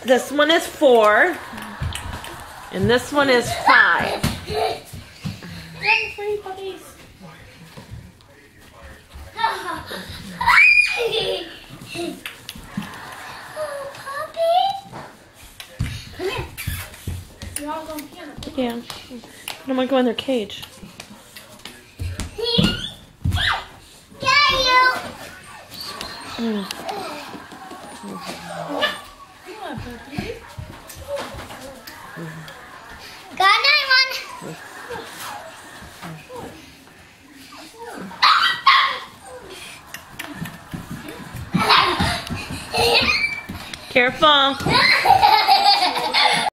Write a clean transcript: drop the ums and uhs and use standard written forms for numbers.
This one is 4. And this one is 5. Run free, puppies. Oh, puppy. Come here. You all go on piano. Yeah. I don't want to go in their cage. Got you. Mm. Come on, puppy. Got another one. Careful.